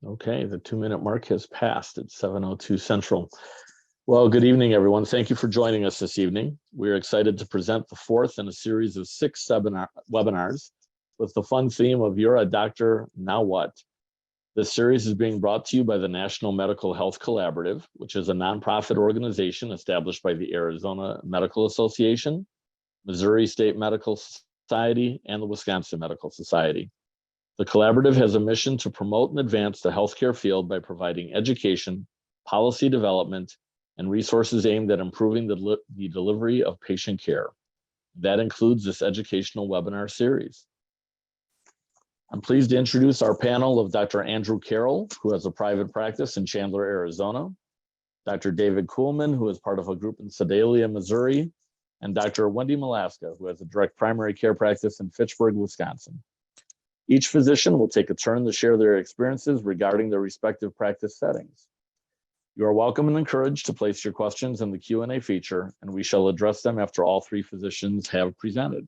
Okay, the 2-minute mark has passed at 7:02 Central. Well, good evening, everyone. Thank you for joining us this evening. We're excited to present the fourth in a series of 6 webinars with the fun theme of You're a Doctor, Now What? This series is being brought to you by the National Medical Health Collaborative, which is a nonprofit organization established by the Arizona Medical Association, Missouri State Medical Society, and the Wisconsin Medical Society. The collaborative has a mission to promote and advance the healthcare field by providing education, policy development, and resources aimed at improving the delivery of patient care. That includes this educational webinar series. I'm pleased to introduce our panel of Dr. Andrew Carroll, who has a private practice in Chandler, Arizona, Dr. David Kuhlman, who is part of a group in Sedalia, Missouri, and Dr. Wendy Molaska, who has a direct primary care practice in Fitchburg, Wisconsin. Each physician will take a turn to share their experiences regarding their respective practice settings. You are welcome and encouraged to place your questions in the Q&A feature, and we shall address them after all 3 physicians have presented.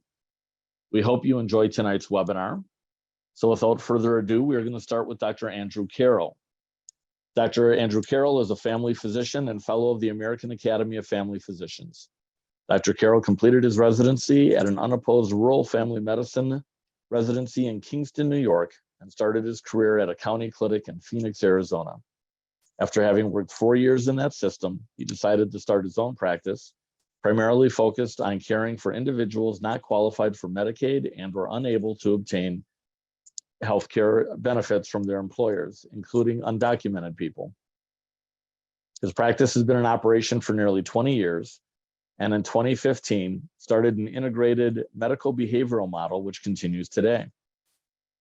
We hope you enjoy tonight's webinar. So without further ado, we are going to start with Dr. Andrew Carroll. Dr. Andrew Carroll is a family physician and fellow of the American Academy of Family Physicians. Dr. Carroll completed his residency at an unopposed rural family medicine residency in Kingston, New York, and started his career at a county clinic in Phoenix, Arizona. After having worked 4 years in that system, he decided to start his own practice, primarily focused on caring for individuals not qualified for Medicaid and were unable to obtain healthcare benefits from their employers, including undocumented people. His practice has been in operation for nearly 20 years, and in 2015, started an integrated medical behavioral model, which continues today.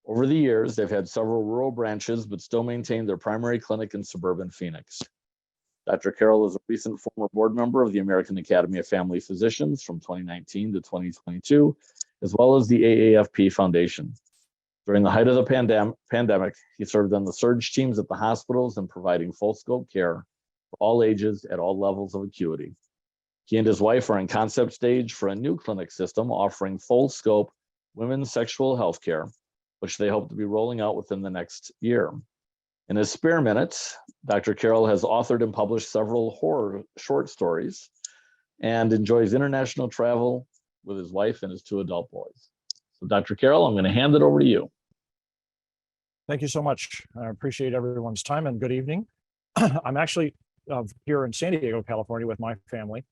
Over the years, they've had several rural branches, but still maintain their primary clinic in suburban Phoenix. Dr. Carroll is a recent former board member of the American Academy of Family Physicians from 2019 to 2022, as well as the AAFP Foundation. During the height of the pandemic, he served on the surge teams at the hospitals and providing full scope care for all ages at all levels of acuity. He and his wife are in concept stage for a new clinic system offering full scope women's sexual health care, which they hope to be rolling out within the next year. In his spare minutes, Dr. Carroll has authored and published several horror short stories and enjoys international travel with his wife and his 2 adult boys. So Dr. Carroll, I'm going to hand it over to you. Thank you so much. I appreciate everyone's time and good evening. I'm actually here in San Diego, California with my family.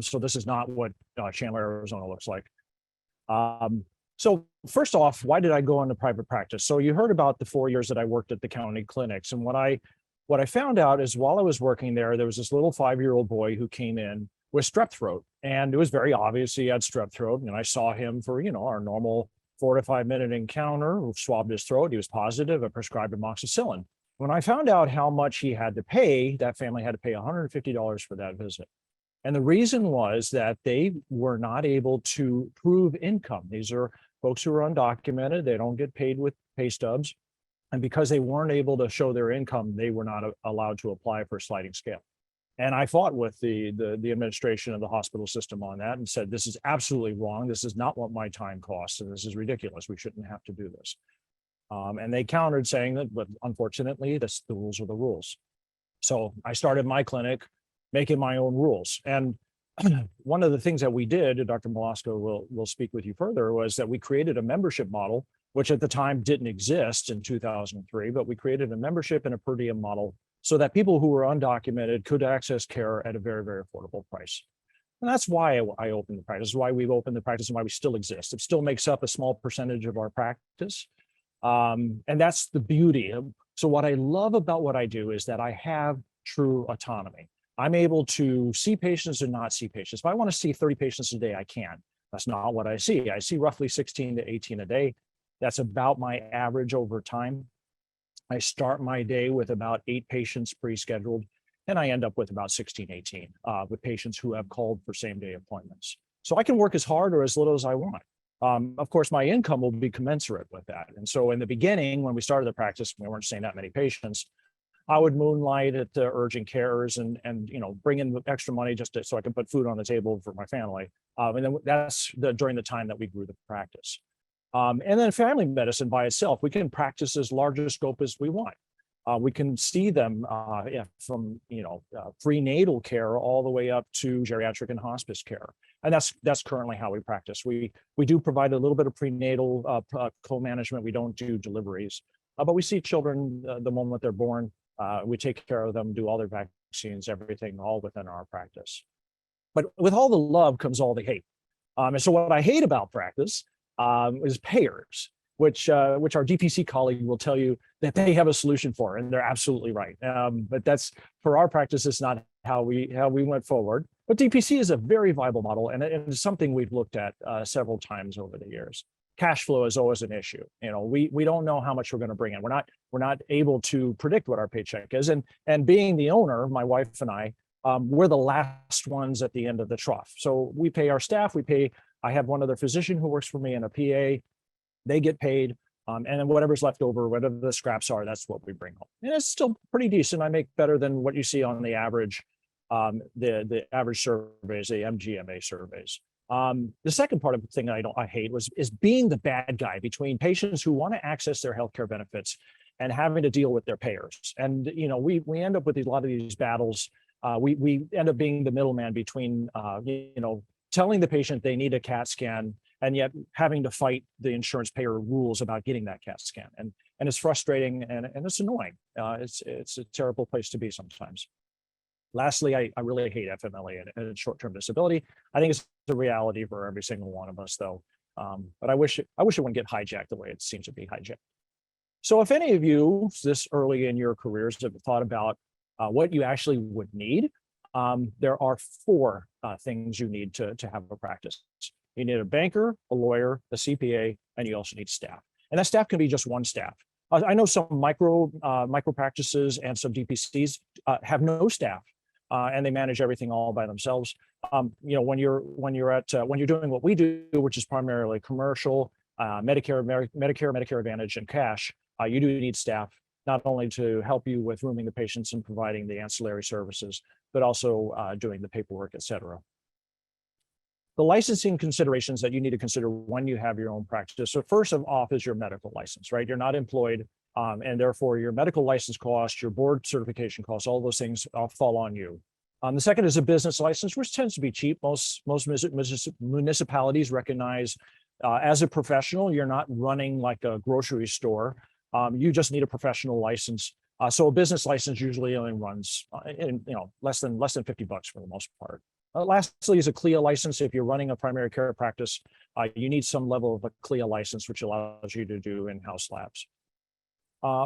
So this is not what Chandler, Arizona looks like. So first off, why did I go into private practice? So you heard about the 4 years that I worked at the county clinics. And what I found out is while I was working there was this little 5-year-old boy who came in with strep throat. And it was very obvious he had strep throat. And I saw him for, our normal 4 to 5 minute encounter, swabbed his throat. He was positive. I prescribed amoxicillin. When I found out how much he had to pay, that family had to pay $150 for that visit. And the reason was that they were not able to prove income. These are folks who are undocumented. They don't get paid with pay stubs. And because they weren't able to show their income, they were not allowed to apply for a sliding scale. And I fought with the administration of the hospital system on that and said, this is absolutely wrong. This is not what my time costs. And this is ridiculous. We shouldn't have to do this. And they countered saying that, but unfortunately, the rules are the rules. So I started my clinic making my own rules. And one of the things that we did, Dr. Molaska will speak with you further, was that we created a membership model, which at the time didn't exist in 2003, but we created a membership and a per diem model so that people who were undocumented could access care at a very, very affordable price. And that's why I opened the practice, why we've opened the practice and why we still exist. It still makes up a small percentage of our practice. And that's the beauty. So what I love about what I do is that I have true autonomy. I'm able to see patients or not see patients. If I want to see 30 patients a day, I can. That's not what I see. I see roughly 16 to 18 a day. That's about my average over time. I start my day with about 8 patients pre-scheduled, and I end up with about 16, 18 with patients who have called for same-day appointments. So I can work as hard or as little as I want. Of course, my income will be commensurate with that. And so in the beginning, when we started the practice, we weren't seeing that many patients. I would moonlight at the urgent cares and bring in extra money just so I can put food on the table for my family. And then that's during the time that we grew the practice. And then family medicine by itself, we can practice as large a scope as we want. We can see them from prenatal care all the way up to geriatric and hospice care, and that's currently how we practice. We do provide a little bit of prenatal co-management. We don't do deliveries, but we see children the moment they're born. We take care of them, do all their vaccines, everything, all within our practice. But with all the love comes all the hate. And so what I hate about practice is payers, which our DPC colleague will tell you that they have a solution for, and they're absolutely right. But that's, for our practice, it's not how we went forward. But DPC is a very viable model, and it's something we've looked at several times over the years. Cash flow is always an issue. We don't know how much we're going to bring in. We're not able to predict what our paycheck is, and being the owner, my wife and I, we're the last ones at the end of the trough. So we pay our staff. I have one other physician who works for me and a PA. They get paid, and then whatever's left over, whatever the scraps are, that's what we bring home. And it's still pretty decent. I make better than what you see on the average, the average surveys, the MGMA surveys. The second part of the thing that I hate is being the bad guy between patients who want to access their healthcare benefits and having to deal with their payers. And we end up with a lot of these battles. We end up being the middleman between telling the patient they need a CAT scan, and yet having to fight the insurance payer rules about getting that CAT scan. And it's frustrating, and it's annoying. It's a terrible place to be sometimes. Lastly, I really hate FMLA and short-term disability. I think it's the reality for every single one of us, though. But I wish it wouldn't get hijacked the way it seems to be hijacked. So if any of you this early in your careers have thought about what you actually would need, there are 4 things you need to have a practice. You need a banker, a lawyer, a CPA, and you also need staff. And that staff can be just one staff. I know some micro practices and some DPCs have no staff, and they manage everything all by themselves. When you're doing what we do, which is primarily commercial, Medicare Advantage, and cash, you do need staff, not only to help you with rooming the patients and providing the ancillary services, but also doing the paperwork, et cetera. The licensing considerations that you need to consider when you have your own practice. So first of all is your medical license, right? You're not employed, and therefore your medical license costs, your board certification costs, all those things fall on you. The second is a business license, which tends to be cheap. Most municipalities recognize as a professional, you're not running like a grocery store. You just need a professional license. So a business license usually only runs less than $50 for the most part. Lastly is a CLIA license. If you're running a primary care practice, you need some level of a CLIA license, which allows you to do in-house labs.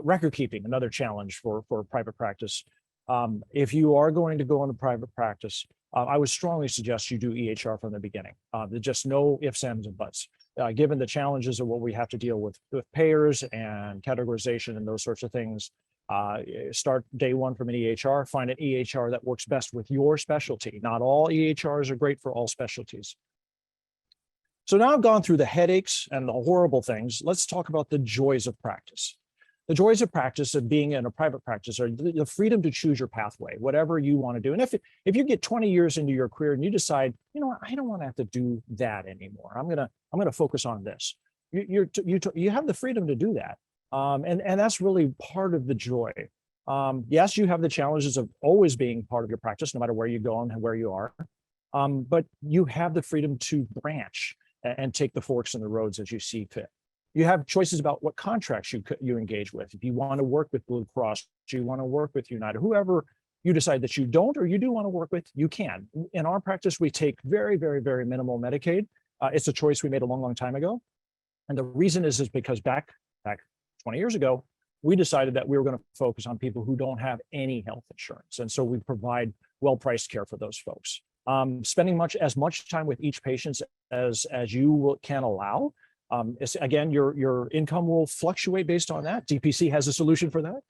Record keeping, another challenge for private practice. If you are going to go into private practice, I would strongly suggest you do EHR from the beginning. There's just no ifs, ands, and buts. Given the challenges of what we have to deal with payers and categorization and those sorts of things, start day one from an EHR, find an EHR that works best with your specialty. Not all EHRs are great for all specialties. So now I've gone through the headaches and the horrible things. Let's talk about the joys of practice. The joys of practice of being in a private practice are the freedom to choose your pathway, whatever you want to do. And if you get 20 years into your career and you decide, I don't want to have to do that anymore. I'm gonna focus on this. You have the freedom to do that. And that's really part of the joy. Yes, you have the challenges of always being part of your practice, no matter where you go and where you are. But you have the freedom to branch and take the forks in the roads as you see fit. You have choices about what contracts you engage with. If you want to work with Blue Cross, do you want to work with United, whoever you decide that you don't or you do want to work with, you can. In our practice, we take very, very, very minimal Medicaid. It's a choice we made a long, long time ago. And the reason is because back 20 years ago, we decided that we were going to focus on people who don't have any health insurance. And so we provide well-priced care for those folks. Spending as much time with each patient as you can allow. Again, your income will fluctuate based on that. DPC has a solution for that.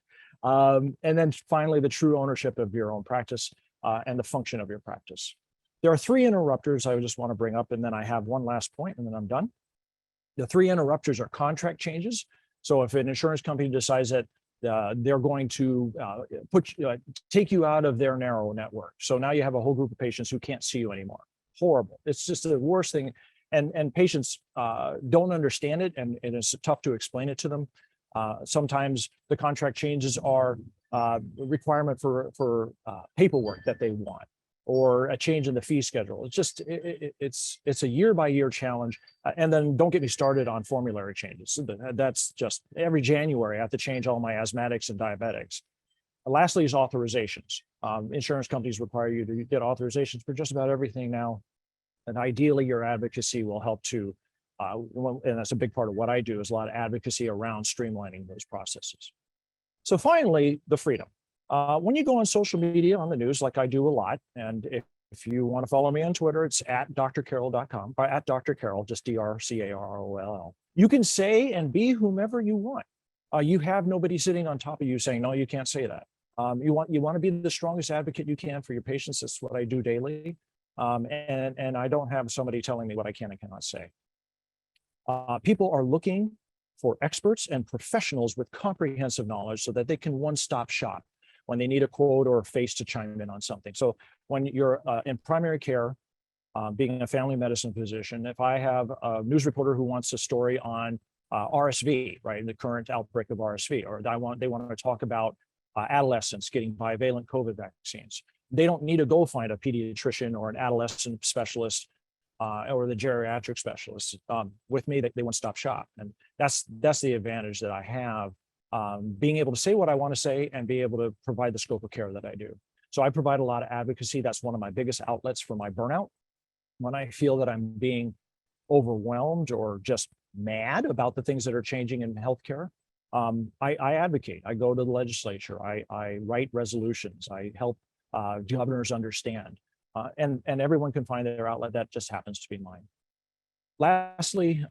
And then finally, the true ownership of your own practice and the function of your practice. There are 3 interrupters I just want to bring up, and then I have one last point, and then I'm done. The 3 interrupters are contract changes. So if an insurance company decides that they're going to take you out of their narrow network, so now you have a whole group of patients who can't see you anymore. Horrible. It's just the worst thing. And patients don't understand it, and it's tough to explain it to them. Sometimes the contract changes are requirement for paperwork that they want, or a change in the fee schedule. It's just, it's a year-by-year challenge. And then don't get me started on formulary changes. That's just every January I have to change all my asthmatics and diabetics. Lastly is authorizations. Insurance companies require you to get authorizations for just about everything now. And ideally your advocacy will help to, and that's a big part of what I do, is a lot of advocacy around streamlining those processes. So finally, the freedom. When you go on social media, on the news, like I do a lot, and if you want to follow me on Twitter, it's at drcarroll.com, or at Dr. Carroll, just DrCarroll. You can say and be whomever you want. You have nobody sitting on top of you saying, no, you can't say that. You want to be the strongest advocate you can for your patients. That's what I do daily. And I don't have somebody telling me what I can and cannot say. People are looking for experts and professionals with comprehensive knowledge so that they can one-stop shop when they need a quote or a face to chime in on something. So when you're in primary care, being a family medicine physician, if I have a news reporter who wants a story on RSV, right, the current outbreak of RSV, or they want to talk about adolescents getting bivalent COVID vaccines, they don't need to go find a pediatrician or an adolescent specialist or the geriatric specialist. With me, they one-stop shop. And that's the advantage that I have, being able to say what I want to say and be able to provide the scope of care that I do. So I provide a lot of advocacy. That's one of my biggest outlets for my burnout. When I feel that I'm being overwhelmed or just mad about the things that are changing in healthcare, I advocate. I go to the legislature. I write resolutions. I help governors understand. And everyone can find their outlet. That just happens to be mine. Lastly,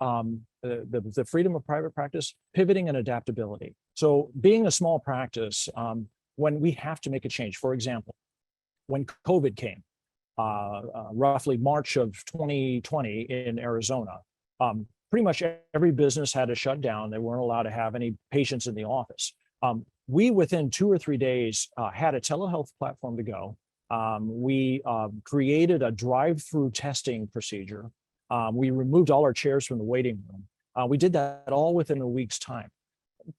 the freedom of private practice, pivoting and adaptability. So being a small practice, when we have to make a change, for example, when COVID came, roughly March of 2020 in Arizona, pretty much every business had to shut down. They weren't allowed to have any patients in the office. We, within 2 or 3 days, had a telehealth platform to go. We created a drive-through testing procedure. We removed all our chairs from the waiting room. We did that all within a week's time.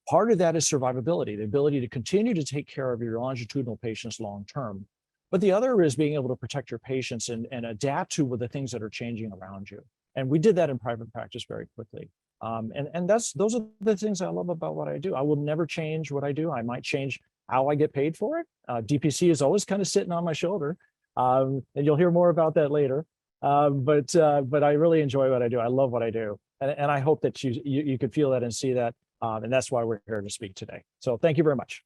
Part of that is survivability, the ability to continue to take care of your longitudinal patients long-term. But the other is being able to protect your patients and adapt to the things that are changing around you. And we did that in private practice very quickly. And those are the things I love about what I do. I will never change what I do. I might change how I get paid for it. DPC is always kind of sitting on my shoulder. And you'll hear more about that later. But I really enjoy what I do. I love what I do. And I hope that you could feel that and see that. And that's why we're here to speak today. So thank you very much.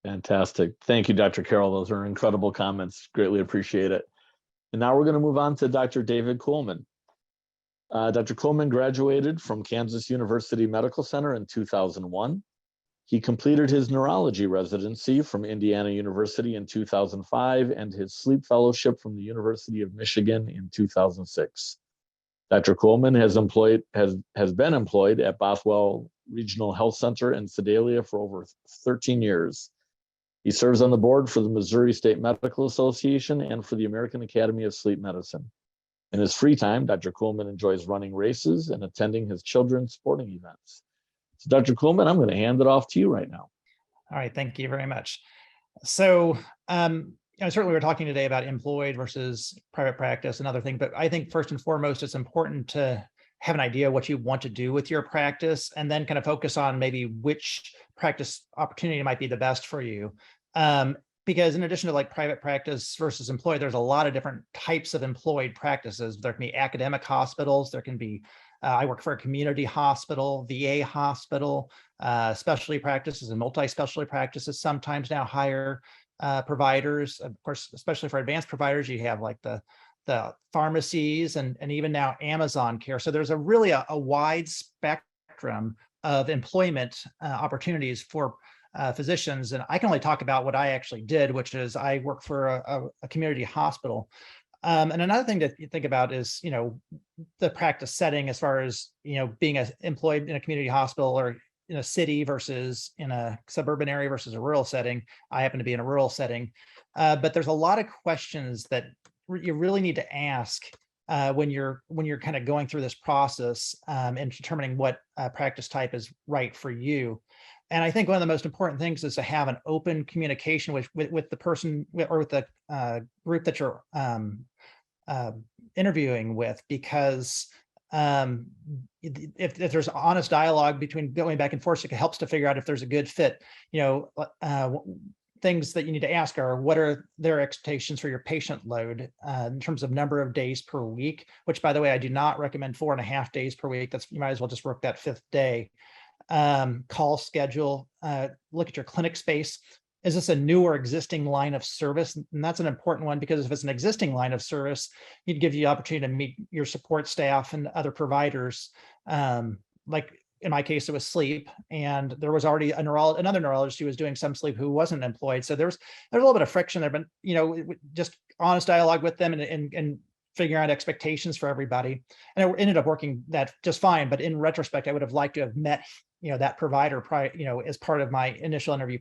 Fantastic. Thank you, Dr. Carroll. Those are incredible comments. Greatly appreciate it. And now we're going to move on to Dr. David Kuhlman. Dr. Kuhlman graduated from Kansas University Medical Center in 2001. He completed his neurology residency from Indiana University in 2005 and his sleep fellowship from the University of Michigan in 2006. Dr. Kuhlman has been employed at Bothwell Regional Health Center in Sedalia for over 13 years. He serves on the board for the Missouri State Medical Association and for the American Academy of Sleep Medicine. In his free time, Dr. Kuhlman enjoys running races and attending his children's sporting events. So Dr. Kuhlman, I'm going to hand it off to you right now. All right, thank you very much. So certainly we're talking today about employed versus private practice and other things, but I think first and foremost, it's important to have an idea what you want to do with your practice and then kind of focus on maybe which practice opportunity might be the best for you. Because in addition to like private practice versus employed, there's a lot of different types of employed practices. There can be academic hospitals, there can be, I work for a community hospital, VA hospital, specialty practices and multi-specialty practices sometimes now hire providers. Of course, especially for advanced providers, you have like the pharmacies and even now Amazon Care. So there's a really a wide spectrum of employment opportunities for physicians. And I can only talk about what I actually did, which is I work for a community hospital. And another thing to think about is, the practice setting as far as, being employed in a community hospital or in a city versus in a suburban area versus a rural setting. I happen to be in a rural setting, but there's a lot of questions that you really need to ask when you're kind of going through this process and determining what practice type is right for you. And I think one of the most important things is to have an open communication with the person or with the group that you're interviewing with, because if there's honest dialogue between going back and forth, it helps to figure out if there's a good fit. Things that you need to ask are, what are their expectations for your patient load in terms of number of days per week, which, by the way, I do not recommend 4.5 days per week. You might as well just work that 5th day. Call schedule, look at your clinic space. Is this a new or existing line of service? And that's an important one, because if it's an existing line of service, you'd give you the opportunity to meet your support staff and other providers. Like in my case, it was sleep, and there was already another neurologist who was doing some sleep who wasn't employed. So there's a little bit of friction there, but just honest dialogue with them and figuring out expectations for everybody. And it ended up working that just fine. But in retrospect, I would have liked to have met that provider as part of my initial interview.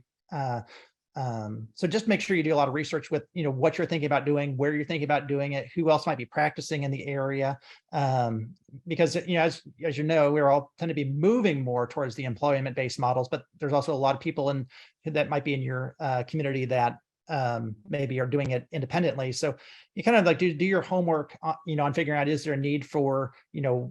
So just make sure you do a lot of research with, what you're thinking about doing, where you're thinking about doing it, who else might be practicing in the area. Because, as you know, we're all tend to be moving more towards the employment-based models, but there's also a lot of people that might be in your community that maybe are doing it independently. So you kind of like do your homework, on figuring out, is there a need for, a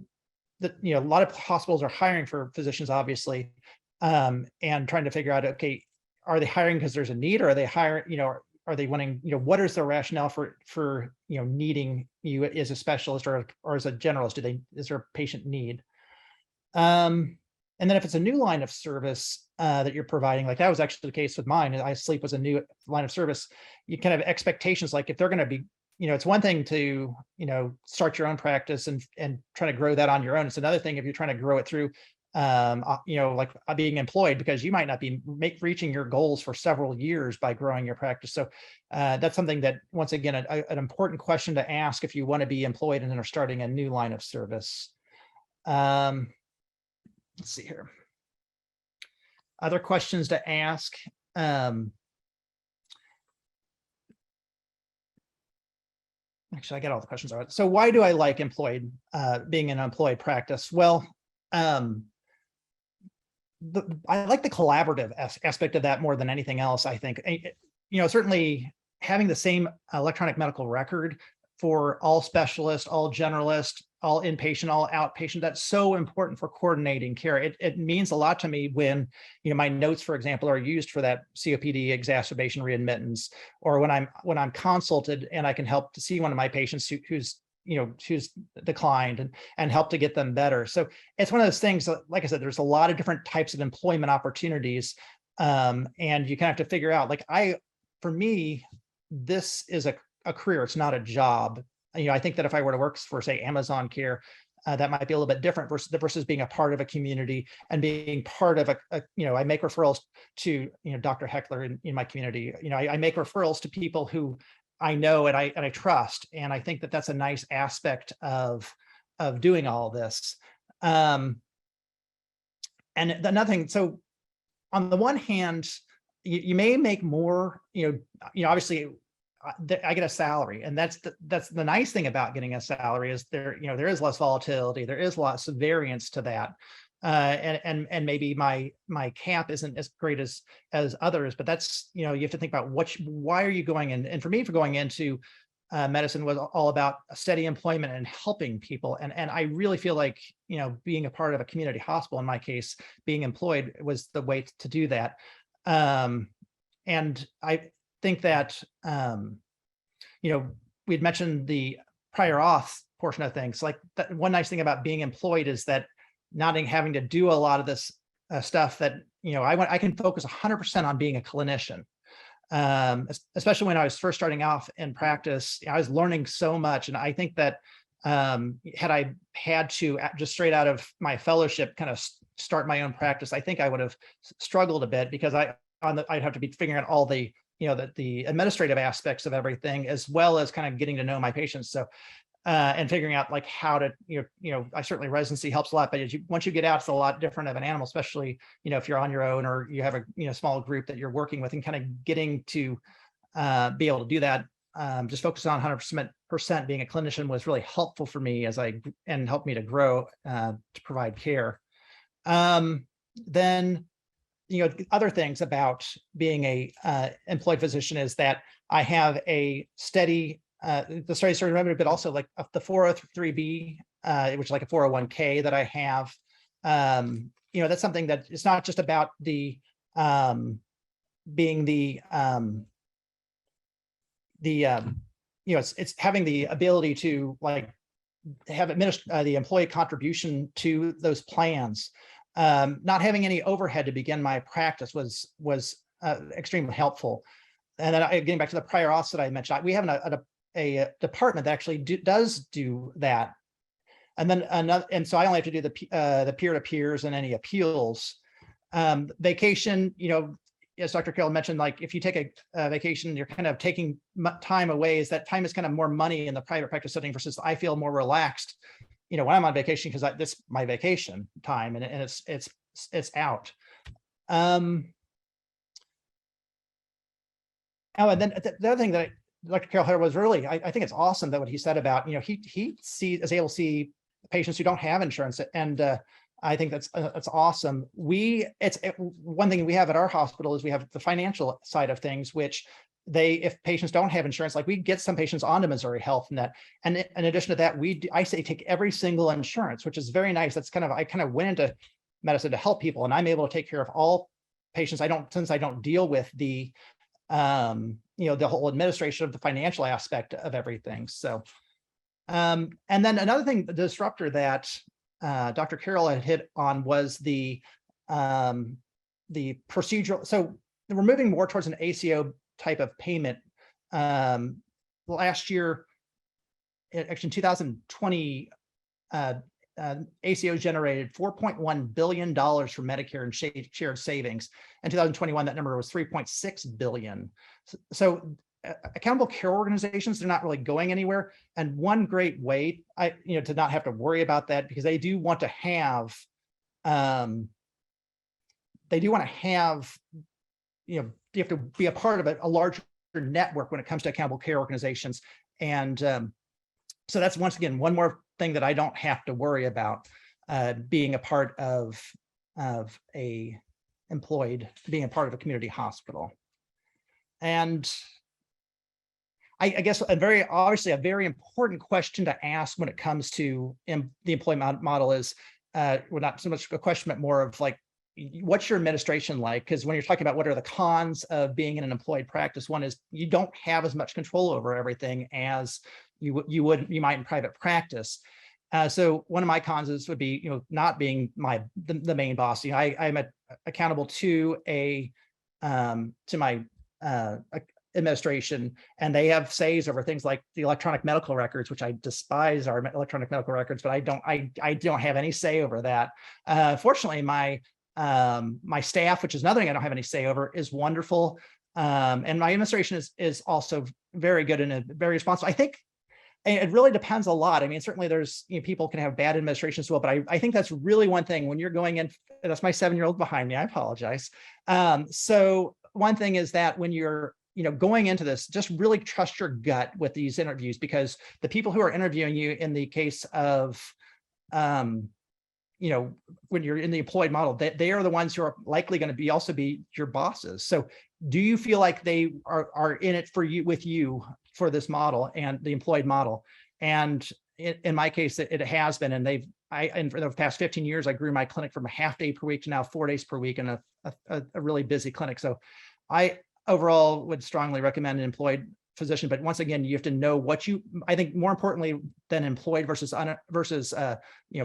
lot of hospitals are hiring for physicians, obviously, and trying to figure out, okay, are they hiring because there's a need, or are they hiring, are they wanting, what is the rationale for needing you as a specialist or as a generalist? Is there a patient need? And then if it's a new line of service that you're providing, like that was actually the case with mine, sleep was a new line of service. You kind of have expectations, like if they're going to be, it's one thing to, start your own practice and try to grow that on your own. It's another thing if you're trying to grow it through like being employed, because you might not be reaching your goals for several years by growing your practice. So that's something that, once again, an important question to ask if you want to be employed and then are starting a new line of service. Let's see here. Other questions to ask. Actually, I got all the questions already. So why do I like being in an employed practice? Well, I like the collaborative aspect of that more than anything else. I think, certainly having the same electronic medical record for all specialists, all generalists, all inpatient, all outpatient, that's so important for coordinating care. It means a lot to me when, my notes, for example, are used for that COPD exacerbation readmittance, or when I'm consulted and I can help to see one of my patients who's declined and help to get them better. So it's one of those things, like I said, there's a lot of different types of employment opportunities. And you kind of have to figure out, for me, this is a career, it's not a job. I think that if I were to work for, say, Amazon Care, that might be a little bit different versus being a part of a community and being part of I make referrals to, Dr. Heckler in my community. I make referrals to people who I know and I trust. And I think that that's a nice aspect of doing all this. And another thing, so on the one hand, you may make more, obviously I get a salary, and that's the nice thing about getting a salary is there is less volatility, there is lots of variance to that. And maybe my cap isn't as great as others, but that's, you have to think about why are you going in? And for me, for going into medicine was all about steady employment and helping people. And I really feel like, being a part of a community hospital, in my case, being employed was the way to do that. And I think that, we'd mentioned the prior auth portion of things. Like that, one nice thing about being employed is that not having to do a lot of this stuff that, I can focus 100% on being a clinician. Especially when I was first starting off in practice, I was learning so much. And I think that had I had to just straight out of my fellowship kind of start my own practice, I think I would have struggled a bit, because I'd have to be figuring out all the the administrative aspects of everything, as well as kind of getting to know my patients. So and figuring out like how to, I certainly residency helps a lot, but once you get out, it's a lot different of an animal, especially, if you're on your own or you have a, small group that you're working with, and kind of getting to be able to do that just focusing on 100% being a clinician was really helpful for me and helped me to grow to provide care. Then, other things about being a employed physician is that I have a steady, the steady source of revenue, but also like the 403B, which is like a 401k that I have. That's something that it's not just about the being it's having the ability to like have the employee contribution to those plans. Not having any overhead to begin my practice was extremely helpful. And then getting back to the prior auths that I mentioned, we have a department that actually does do that. And then and so I only have to do the peer-to-peers and any appeals. Vacation, as Dr. Carroll mentioned, like if you take a vacation, you're kind of taking time away. Is that time is kind of more money in the private practice setting versus I feel more relaxed, when I'm on vacation, because this is my vacation time and it's out. Oh, and then the other thing that Dr. Carroll had was really, I think it's awesome that what he said about, he is able to see patients who don't have insurance, and I think that's awesome. One thing we have at our hospital is we have the financial side of things, which if patients don't have insurance, like we get some patients onto Missouri Health and that, and in addition to that, I say take every single insurance, which is very nice. That's I kind of went into medicine to help people, and I'm able to take care of all patients. Since I don't deal with the the whole administration of the financial aspect of everything. So, and then another thing, the disruptor that Dr. Carroll had hit on was the procedural. So we're moving more towards an ACO type of payment. Last year, actually in 2020, ACO generated $4.1 billion for Medicare and shared savings. In 2021, that number was $3.6 billion. So accountable care organizations, they're not really going anywhere. And one great way to not have to worry about that, because they do want to have, you have to be a part of a larger network when it comes to accountable care organizations. And so that's, once again, one more thing that I don't have to worry about being a part of being a part of a community hospital. And I guess a very important question to ask when it comes to the employment model is, well, not so much a question, but more of like, what's your administration like? Because when you're talking about what are the cons of being in an employed practice, one is you don't have as much control over everything as you might in private practice. So one of my cons would be, not being the main boss. I'm accountable to my administration, and they have says over things like the electronic medical records, which I despise our electronic medical records, but I don't have any say over that. Fortunately, my staff, which is another thing I don't have any say over, is wonderful. And my administration is also very good and very responsible. I think it really depends a lot. I mean, certainly there's, people can have bad administration as well, but I think that's really one thing when you're going in. That's my 7-year-old behind me. I apologize. So one thing is that when you're, going into this, just really trust your gut with these interviews, because the people who are interviewing you in the case of, when you're in the employed model, they are the ones who are likely going to also be your bosses. So do you feel like they are in it with you for this model and the employed model? And in my case, it has been, and for the past 15 years, I grew my clinic from a half day per week to now 4 days per week, and a really busy clinic. So I overall would strongly recommend an employed physician, but once again, you have to know I think more importantly than employed versus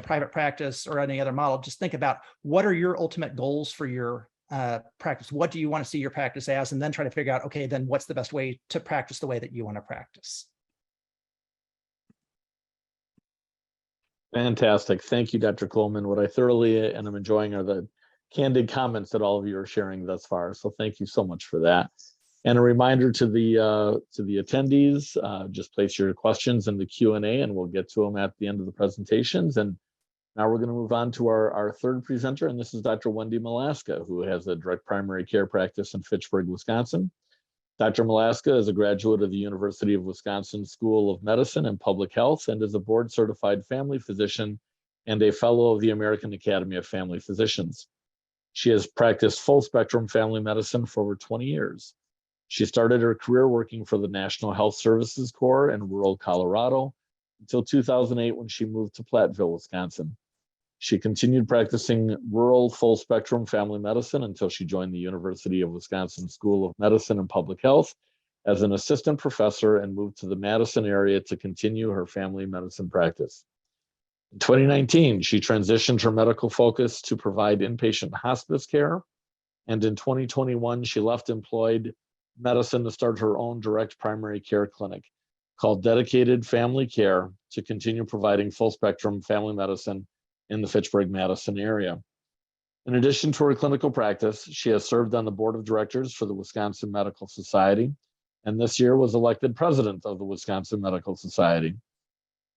private practice or any other model, just think about what are your ultimate goals for your practice. What do you want to see your practice as? And then try to figure out, okay, then what's the best way to practice the way that you want to practice. Fantastic. Thank you, Dr. Kuhlman. What I thoroughly and I'm enjoying are the candid comments that all of you are sharing thus far. So thank you so much for that. And a reminder to the attendees, just place your questions in the Q&A and we'll get to them at the end of the presentations. And now we're going to move on to our third presenter, and this is Dr. Wendy Molaska, who has a direct primary care practice in Fitchburg, Wisconsin. Dr. Molaska is a graduate of the University of Wisconsin School of Medicine and Public Health and is a board-certified family physician and a fellow of the American Academy of Family Physicians. She has practiced full-spectrum family medicine for over 20 years. She started her career working for the National Health Services Corps in rural Colorado until 2008 when she moved to Platteville, Wisconsin. She continued practicing rural full-spectrum family medicine until she joined the University of Wisconsin School of Medicine and Public Health as an assistant professor and moved to the Madison area to continue her family medicine practice. In 2019, she transitioned her medical focus to provide inpatient hospice care. And in 2021, she left employed medicine to start her own direct primary care clinic called Dedicated Family Care to continue providing full spectrum family medicine in the Fitchburg-Madison area. In addition to her clinical practice, she has served on the board of directors for the Wisconsin Medical Society, and this year was elected president of the Wisconsin Medical Society.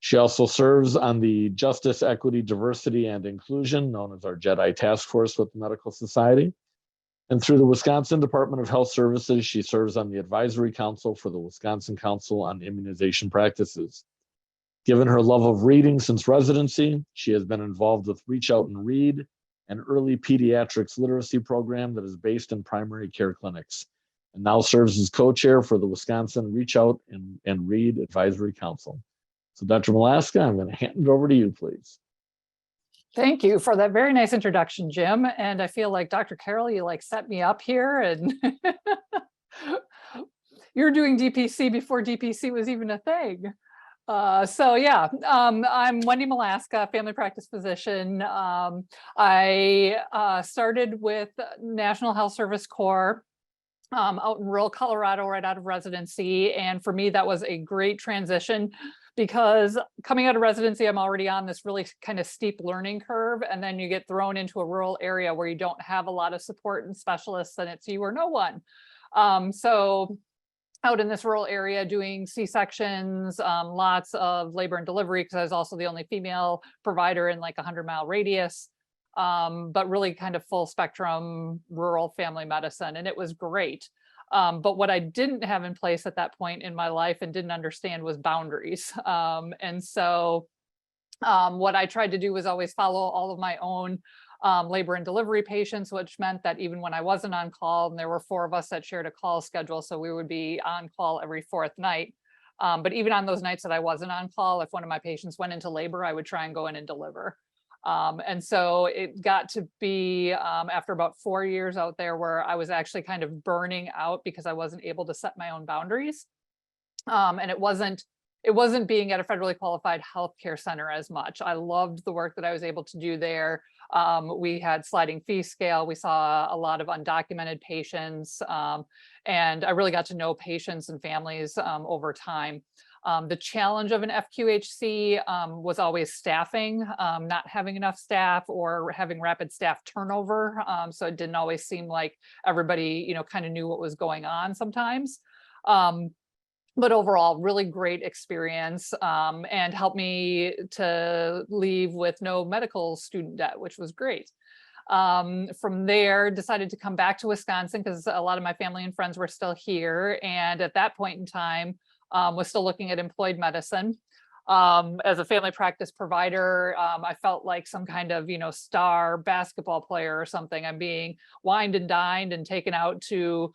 She also serves on the Justice, Equity, Diversity, and Inclusion, known as our JEDI task force with the Medical Society. And through the Wisconsin Department of Health Services, she serves on the Advisory Council for the Wisconsin Council on Immunization Practices. Given her love of reading since residency, she has been involved with Reach Out and Read, an early pediatrics literacy program that is based in primary care clinics, and now serves as co-chair for the Wisconsin Reach Out and Read Advisory Council. So Dr. Molaska, I'm going to hand it over to you, please. Thank you for that very nice introduction, Jim. And I feel like Dr. Carroll, you like set me up here and you're doing DPC before DPC was even a thing. I'm Wendy Molaska, family practice physician. I started with National Health Service Corps out in rural Colorado right out of residency. And for me, that was a great transition because coming out of residency, I'm already on this really kind of steep learning curve. And then you get thrown into a rural area where you don't have a lot of support and specialists and it's you or no one. So out in this rural area doing C-sections, lots of labor and delivery because I was also the only female provider in like a 100-mile radius, but really kind of full spectrum rural family medicine. And it was great. But what I didn't have in place at that point in my life and didn't understand was boundaries. What I tried to do was always follow all of my own labor and delivery patients, which meant that even when I wasn't on call, and there were 4 of us that shared a call schedule, so we would be on call every 4th night. But even on those nights that I wasn't on call, if one of my patients went into labor, I would try and go in and deliver. And so it got to be after about 4 years out there where I was actually kind of burning out because I wasn't able to set my own boundaries. And it wasn't being at a federally qualified healthcare center as much. I loved the work that I was able to do there. We had sliding fee scale. We saw a lot of undocumented patients, and I really got to know patients and families over time. The challenge of an FQHC was always staffing, not having enough staff or having rapid staff turnover. So it didn't always seem like everybody, kind of knew what was going on sometimes. But overall, really great experience and helped me to leave with no medical student debt, which was great. From there, decided to come back to Wisconsin because a lot of my family and friends were still here. And at that point in time, was still looking at employed medicine. As a family practice provider, I felt like some kind of, star basketball player or something. I'm being wined and dined and taken out to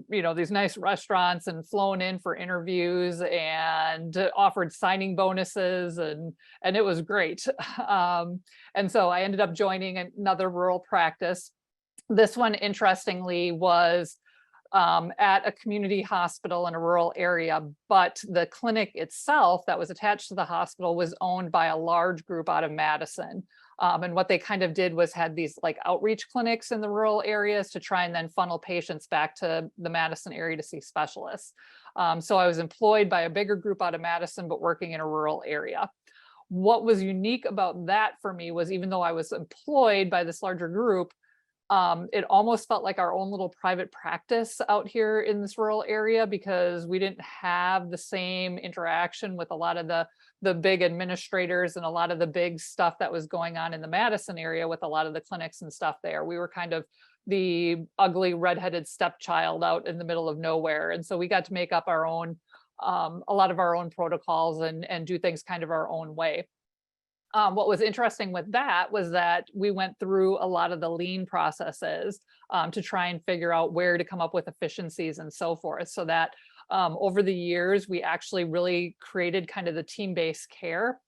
these nice restaurants and flown in for interviews and offered signing bonuses and it was great. And so I ended up joining another rural practice. This one, interestingly, was at a community hospital in a rural area, but the clinic itself that was attached to the hospital was owned by a large group out of Madison. And what they kind of did was had these like outreach clinics in the rural areas to try and then funnel patients back to the Madison area to see specialists. So I was employed by a bigger group out of Madison, but working in a rural area. What was unique about that for me was even though I was employed by this larger group, It almost felt like our own little private practice out here in this rural area, because we didn't have the same interaction with a lot of the big administrators and a lot of the big stuff that was going on in the Madison area with a lot of the clinics and stuff there. We were kind of the ugly redheaded stepchild out in the middle of nowhere. And so we got to make up our own, a lot of our own protocols and do things kind of our own way. What was interesting with that was that we went through a lot of the lean processes to try and figure out where to come up with efficiencies and so forth. So that over the years, we actually really created kind of the team-based care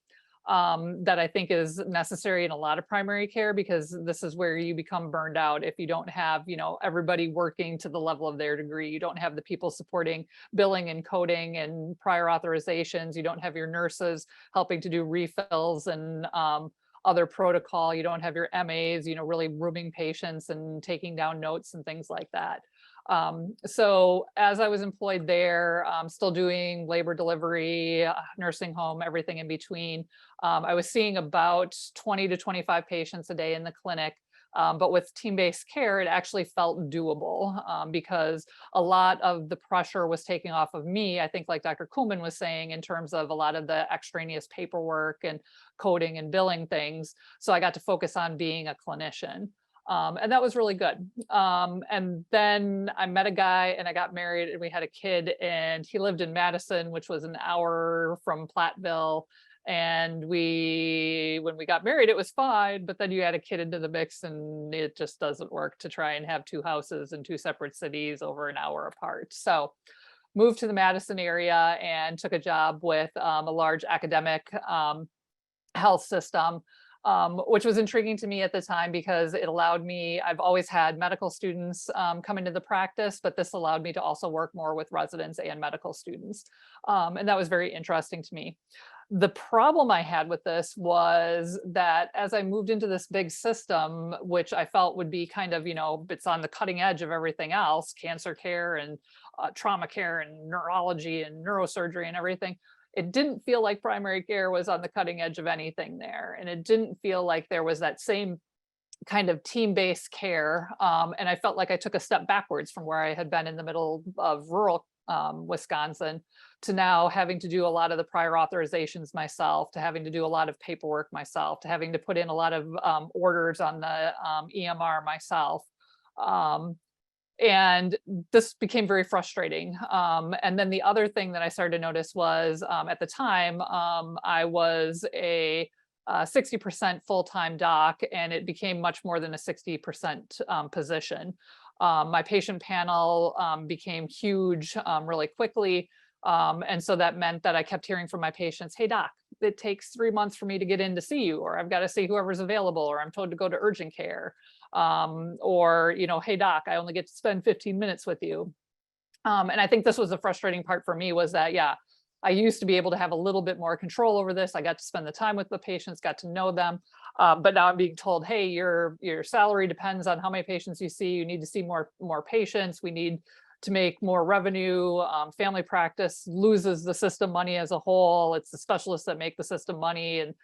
that I think is necessary in a lot of primary care, because this is where you become burned out if you don't have, everybody working to the level of their degree. You don't have the people supporting billing and coding and prior authorizations. You don't have your nurses helping to do refills and other protocol. You don't have your MAs, really rooming patients and taking down notes and things like that. So as I was employed there, still doing labor delivery, nursing home, everything in between, I was seeing about 20 to 25 patients a day in the clinic. But with team-based care, it actually felt doable because a lot of the pressure was taking off of me. I think like Dr. Kuhlman was saying, in terms of a lot of the extraneous paperwork and coding and billing things. So I got to focus on being a clinician. And that was really good. And then I met a guy and I got married and we had a kid, and he lived in Madison, which was an hour from Platteville. And when we got married, it was fine, but then you add a kid into the mix and it just doesn't work to try and have two houses in two separate cities over an hour apart. So moved to the Madison area and took a job with a large academic health system. Which was intriguing to me at the time because it allowed me, I've always had medical students come into the practice, but this allowed me to also work more with residents and medical students. And that was very interesting to me. The problem I had with this was that as I moved into this big system, which I felt would be kind of, it's on the cutting edge of everything else, cancer care and trauma care and neurology and neurosurgery and everything, it didn't feel like primary care was on the cutting edge of anything there. And it didn't feel like there was that same kind of team-based care. And I felt like I took a step backwards from where I had been in the middle of rural Wisconsin to now having to do a lot of the prior authorizations myself, to having to do a lot of paperwork myself, to having to put in a lot of orders on the EMR myself. And this became very frustrating. And then the other thing that I started to notice was at the time, I was a 60% full-time doc, and it became much more than a 60% position. My patient panel became huge really quickly. And so that meant that I kept hearing from my patients, hey, doc, it takes 3 months for me to get in to see you, or I've got to see whoever's available, or I'm told to go to urgent care. Or, hey, doc, I only get to spend 15 minutes with you. And I think this was the frustrating part for me, was that, yeah, I used to be able to have a little bit more control over this. I got to spend the time with the patients, got to know them. But now I'm being told, hey, your salary depends on how many patients you see. You need to see more patients. We need to make more revenue. Family practice loses the system money as a whole. It's the specialists that make the system money. And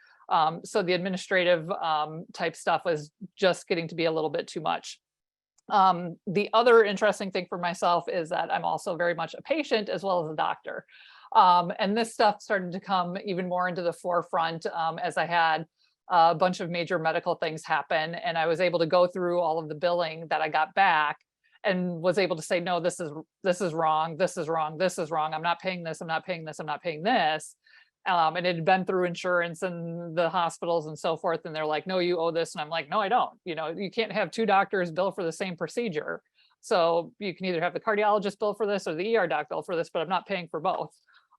so the administrative type stuff was just getting to be a little bit too much. The other interesting thing for myself is that I'm also very much a patient as well as a doctor. And this stuff started to come even more into the forefront as I had a bunch of major medical things happen. And I was able to go through all of the billing that I got back and was able to say, no, this is wrong. This is wrong. This is wrong. I'm not paying this. I'm not paying this. I'm not paying this. And it had been through insurance and the hospitals and so forth. And they're like, no, you owe this. And I'm like, no, I don't. You can't have two doctors bill for the same procedure. So you can either have the cardiologist bill for this or the ER doc bill for this, but I'm not paying for both.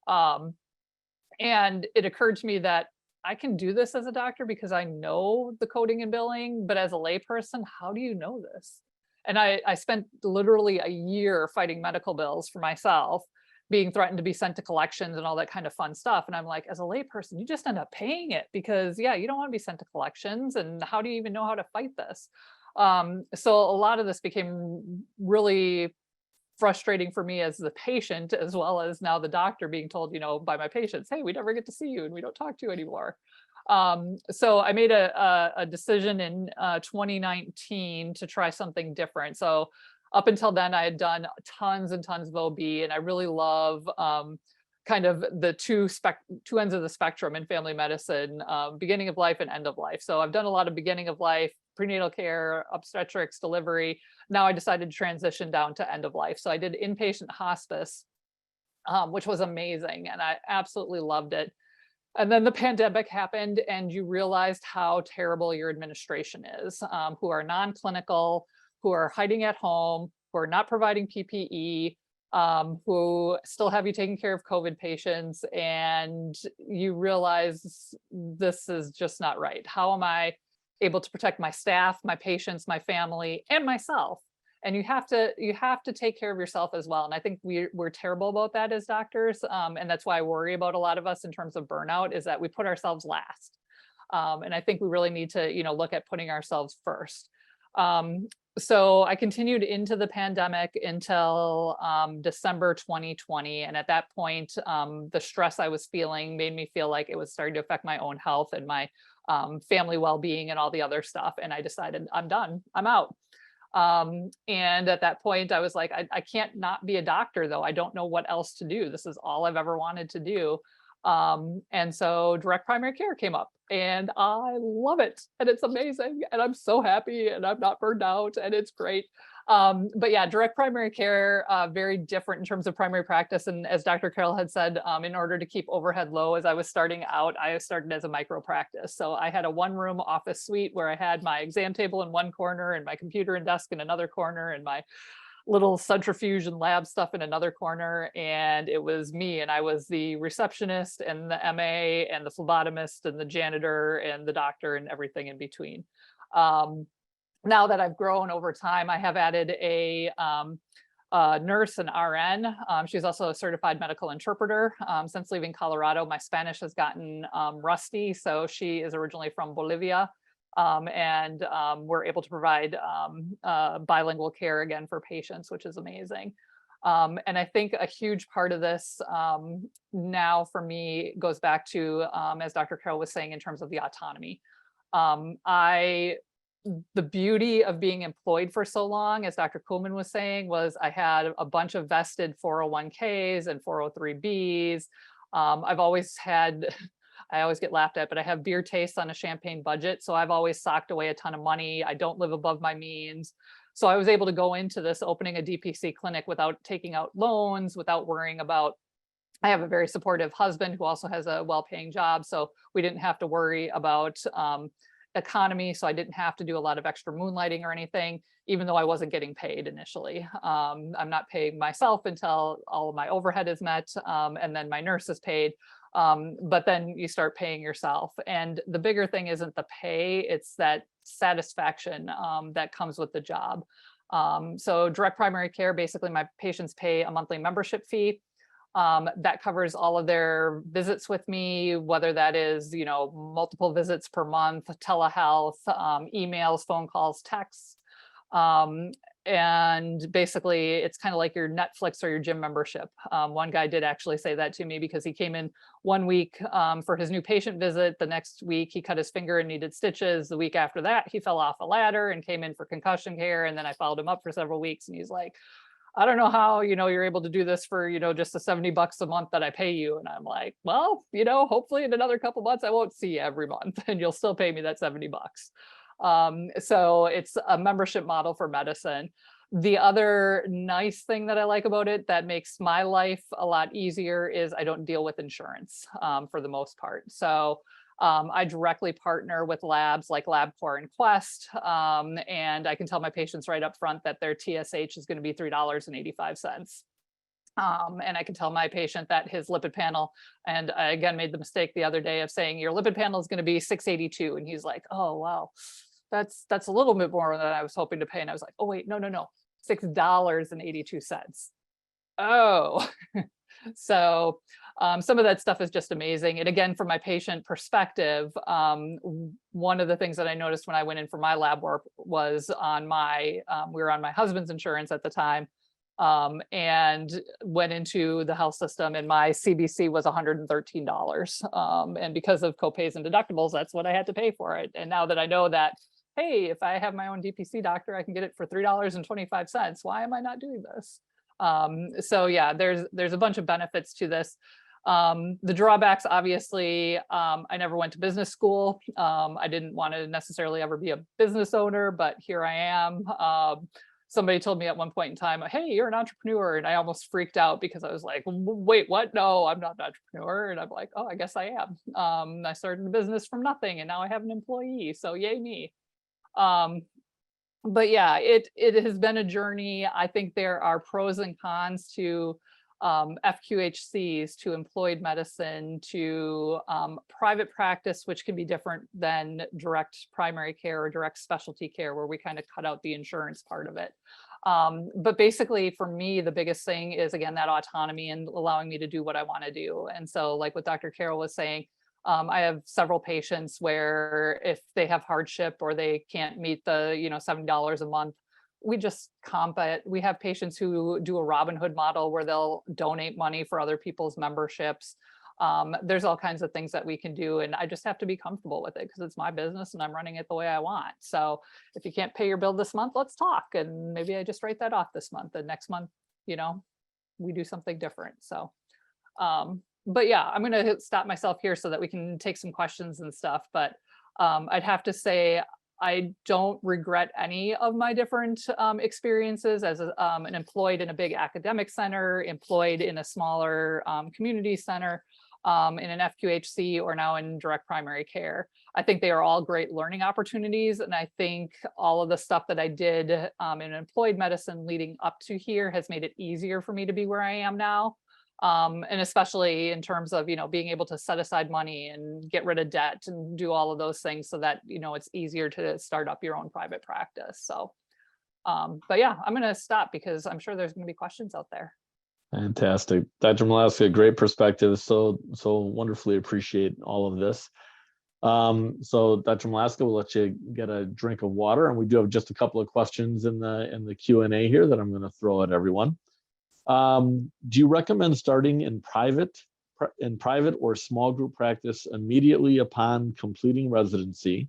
And it occurred to me that I can do this as a doctor because I know the coding and billing, but as a layperson, how do you know this? And I spent literally a year fighting medical bills for myself, being threatened to be sent to collections and all that kind of fun stuff. And I'm like, as a layperson, you just end up paying it because, yeah, you don't want to be sent to collections. And how do you even know how to fight this? So a lot of this became really frustrating for me as the patient, as well as now the doctor being told, by my patients, hey, we never get to see you and we don't talk to you anymore. So I made a decision in 2019 to try something different. So up until then, I had done tons and tons of OB, and I really love kind of the two ends of the spectrum in family medicine, beginning of life and end of life. So I've done a lot of beginning of life, prenatal care, obstetrics, delivery. Now I decided to transition down to end of life. So I did inpatient hospice, which was amazing, and I absolutely loved it. And then the pandemic happened, and you realized how terrible your administration is, who are non-clinical, who are hiding at home, who are not providing PPE, who still have you taking care of COVID patients, and you realize this is just not right. How am I able to protect my staff, my patients, my family, and myself? And you have to take care of yourself as well. And I think we're terrible about that as doctors. And that's why I worry about a lot of us in terms of burnout, is that we put ourselves last. And I think we really need to, look at putting ourselves first. So I continued into the pandemic until December 2020. And at that point, the stress I was feeling made me feel like it was starting to affect my own health and my family well-being and all the other stuff. And I decided, I'm done, I'm out. And at that point, I was like, I can't not be a doctor, though. I don't know what else to do. This is all I've ever wanted to do. And so direct primary care came up, and I love it, and it's amazing, and I'm so happy, and I'm not burned out, and it's great. But yeah, direct primary care, very different in terms of primary practice. And as Dr. Carroll had said, in order to keep overhead low, as I was starting out, I started as a micro practice. So I had a one-room office suite where I had my exam table in one corner and my computer and desk in another corner and my little centrifuge and lab stuff in another corner. And it was me, and I was the receptionist and the MA and the phlebotomist and the janitor and the doctor and everything in between. Now that I've grown over time, I have added a nurse, an RN. She's also a certified medical interpreter. Since leaving Colorado, my Spanish has gotten rusty. So she is originally from Bolivia. And we're able to provide bilingual care again for patients, which is amazing. And I think a huge part of this now for me goes back to, as Dr. Carroll was saying, in terms of the autonomy. The beauty of being employed for so long, as Dr. Kuhlman was saying, was I had a bunch of vested 401ks and 403bs. I've always had, I always get laughed at, but I have beer tastes on a champagne budget. So I've always socked away a ton of money. I don't live above my means. So I was able to go into this opening a DPC clinic without taking out loans, without worrying about, I have a very supportive husband who also has a well-paying job. So we didn't have to worry about economy. So I didn't have to do a lot of extra moonlighting or anything, even though I wasn't getting paid initially. I'm not paying myself until all of my overhead is met, and then my nurse is paid. But then you start paying yourself. And the bigger thing isn't the pay, it's that satisfaction that comes with the job. So direct primary care, basically my patients pay a monthly membership fee. That covers all of their visits with me, whether that is, multiple visits per month, telehealth, emails, phone calls, texts. And basically it's kind of like your Netflix or your gym membership. One guy did actually say that to me because he came in one week for his new patient visit. The next week he cut his finger and needed stitches. The week after that, he fell off a ladder and came in for concussion care. And then I followed him up for several weeks, and he's like, I don't know how, you're able to do this for, just the $70 a month that I pay you. And I'm like, well, hopefully in another couple months, I won't see you every month and you'll still pay me that $70. So it's a membership model for medicine. The other nice thing that I like about it that makes my life a lot easier is I don't deal with insurance for the most part. So I directly partner with labs like LabCorp and Quest, and I can tell my patients right up front that their TSH is going to be $3.85. And I can tell my patient that his lipid panel, and I again made the mistake the other day of saying your lipid panel is going to be $6.82, and he's like, oh wow, that's a little bit more than I was hoping to pay. And I was like, oh wait, no, $6.82. Oh. So some of that stuff is just amazing. And again, from my patient perspective, one of the things that I noticed when I went in for my lab work was on my, we were on my husband's insurance at the time. and went into the health system, and my CBC was $113. And because of copays and deductibles, that's what I had to pay for it. And now that I know that, hey, if I have my own DPC doctor, I can get it for $3.25. Why am I not doing this? So yeah, there's a bunch of benefits to this. The drawbacks, obviously, I never went to business school. I didn't want to necessarily ever be a business owner, but here I am. Somebody told me at one point in time, hey, you're an entrepreneur. And I almost freaked out because I was like, wait, what? No, I'm not an entrepreneur. And I'm like, oh, I guess I am. I started a business from nothing and now I have an employee. So yay me. But yeah, it has been a journey. I think there are pros and cons to FQHCs, to employed medicine, to private practice, which can be different than direct primary care or direct specialty care, where we kind of cut out the insurance part of it. But basically for me, the biggest thing is, again, that autonomy and allowing me to do what I want to do. And so like what Dr. Carroll was saying, I have several patients where if they have hardship or they can't meet the, $70 a month, we just comp it. We have patients who do a Robin Hood model where they'll donate money for other people's memberships. There's all kinds of things that we can do, and I just have to be comfortable with it because it's my business and I'm running it the way I want. So if you can't pay your bill this month, let's talk. And maybe I just write that off this month, and next month, we do something different. So, but yeah, I'm going to stop myself here so that we can take some questions and stuff. But I'd have to say, I don't regret any of my different experiences as an employed in a big academic center, employed in a smaller community center, in an FQHC, or now in direct primary care. I think they are all great learning opportunities. And I think all of the stuff that I did in employed medicine leading up to here has made it easier for me to be where I am now. And especially in terms of, being able to set aside money and get rid of debt and do all of those things so that, it's easier to start up your own private practice. So, but yeah, I'm going to stop because I'm sure there's going to be questions out there. Fantastic. Dr. Molaska, great perspective. So wonderfully appreciate all of this. So Dr. Molaska, we'll let you get a drink of water, and we do have just a couple of questions in the Q&A here that I'm going to throw at everyone. Do you recommend starting in private or small group practice immediately upon completing residency,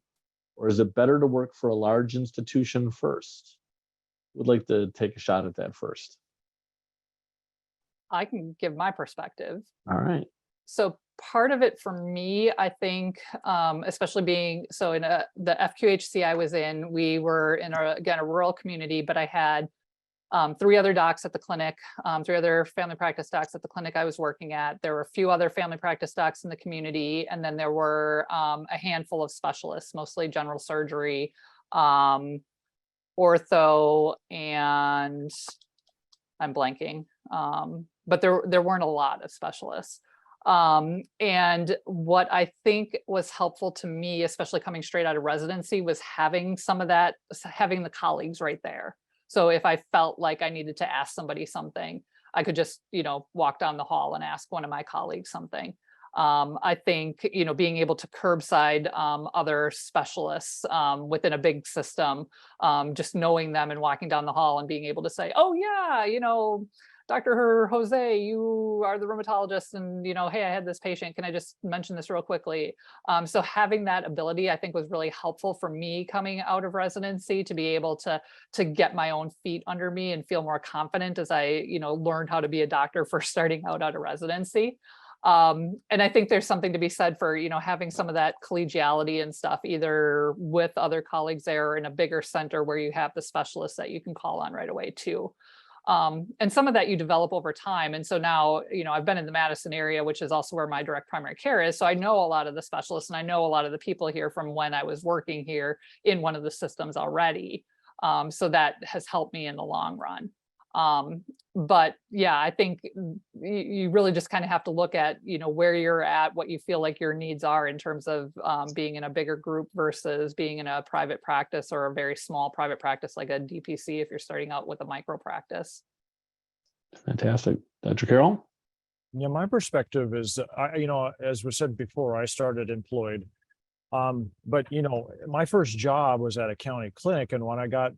or is it better to work for a large institution first? Would like to take a shot at that first. I can give my perspective. All right. So part of it for me, I think, especially being so in the FQHC I was in, we were in a rural community, but I had 3 other docs at the clinic, 3 other family practice docs at the clinic I was working at. There were a few other family practice docs in the community. And then there were a handful of specialists, mostly general surgery, ortho, and I'm blanking. But there weren't a lot of specialists. And what I think was helpful to me, especially coming straight out of residency, was having some of that, having the colleagues right there. So if I felt like I needed to ask somebody something, I could just, walk down the hall and ask one of my colleagues something. I think, being able to curbside other specialists within a big system, just knowing them and walking down the hall and being able to say, oh yeah, Dr. Jose, you are the rheumatologist, and hey, I had this patient. Can I just mention this real quickly? So having that ability, I think, was really helpful for me coming out of residency, to be able to get my own feet under me and feel more confident as I, learned how to be a doctor first starting out of residency. And I think there's something to be said for, having some of that collegiality and stuff, either with other colleagues there or in a bigger center where you have the specialists that you can call on right away too. And some of that you develop over time. And so now, I've been in the Madison area, which is also where my direct primary care is. So I know a lot of the specialists and I know a lot of the people here from when I was working here in one of the systems already. So that has helped me in the long run. But yeah, I think you really just kind of have to look at, where you're at, what you feel like your needs are in terms of being in a bigger group versus being in a private practice or a very small private practice like a DPC if you're starting out with a micro practice. Fantastic. Dr. Carroll? Yeah, my perspective is, as was said before, I started employed. But, my first job was at a county clinic. And when I got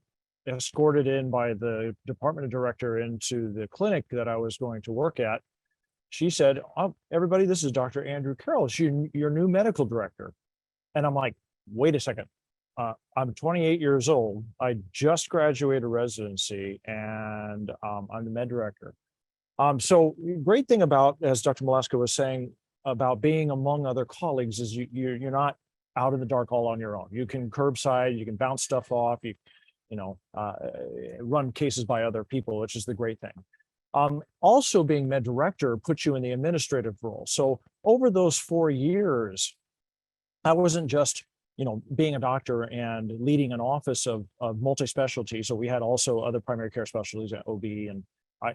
escorted in by the department director into the clinic that I was going to work at, she said, "Oh, everybody, this is Dr. Andrew Carroll, your new medical director." And I'm like, wait a second. I'm 28 years old. I just graduated residency, and I'm the med director. So great thing about, as Dr. Molaska was saying, about being among other colleagues is you're not out in the dark all on your own. You can curbside, you can bounce stuff off, run cases by other people, which is the great thing. Also being med director puts you in the administrative role. So over those 4 years, I wasn't just, being a doctor and leading an office of multi-specialty. So we had also other primary care specialties, OB and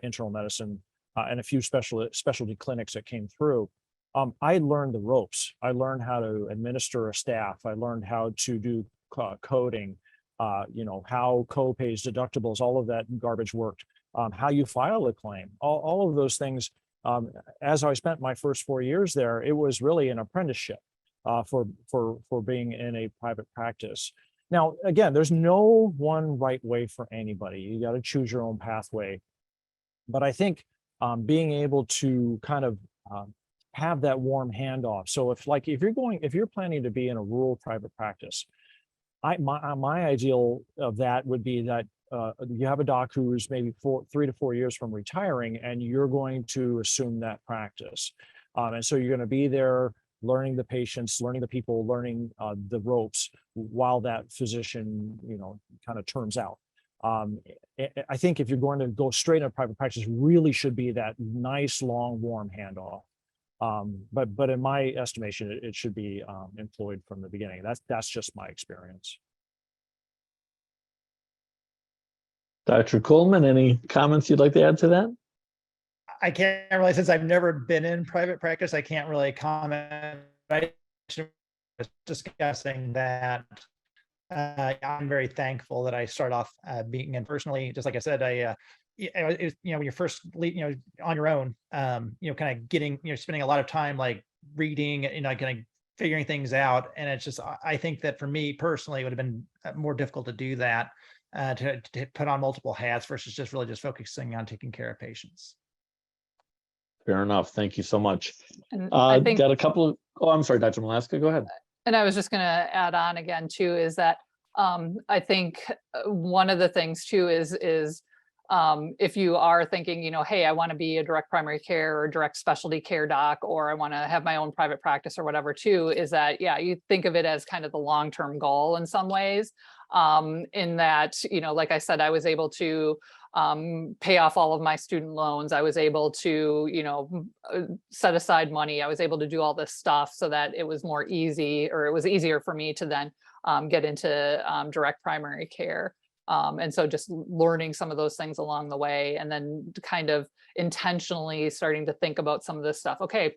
internal medicine, and a few specialty clinics that came through. I learned the ropes. I learned how to administer a staff. I learned how to do coding, how co-pays, deductibles, all of that garbage worked, how you file a claim, all of those things. As I spent my first 4 years there, it was really an apprenticeship for being in a private practice. Now, again, there's no one right way for anybody. You got to choose your own pathway. But I think being able to kind of have that warm handoff. So if you're planning to be in a rural private practice, my ideal of that would be that you have a doc who's maybe 3 to 4 years from retiring, and you're going to assume that practice. And so you're going to be there learning the patients, learning the people, learning the ropes while that physician, kind of turns out. I think if you're going to go straight into private practice, really should be that nice, long, warm handoff. But in my estimation, it should be employed from the beginning. That's just my experience. Dr. Kuhlman, any comments you'd like to add to that? I can't really, since I've never been in private practice, I can't really comment. I was discussing that. I'm very thankful that I start off being in personally. Just like I said, when you're first, on your own, kind of getting, spending a lot of time like reading, kind of figuring things out. And it's just, I think that for me personally, it would have been more difficult to do that, to put on multiple hats versus just really just focusing on taking care of patients. Fair enough. Thank you so much. And I think, got a couple of, I'm sorry, Dr. Molaska, go ahead. and I was just going to add on again too, is that I think one of the things too is if you are thinking, hey, I want to be a direct primary care or direct specialty care doc, or I want to have my own private practice or whatever too, is that, yeah, you think of it as kind of the long-term goal in some ways, in that, like I said, I was able to pay off all of my student loans. I was able to, set aside money. I was able to do all this stuff so that it was more easy, or it was easier for me to then get into direct primary care. And so just learning some of those things along the way, and then kind of intentionally starting to think about some of this stuff. Okay,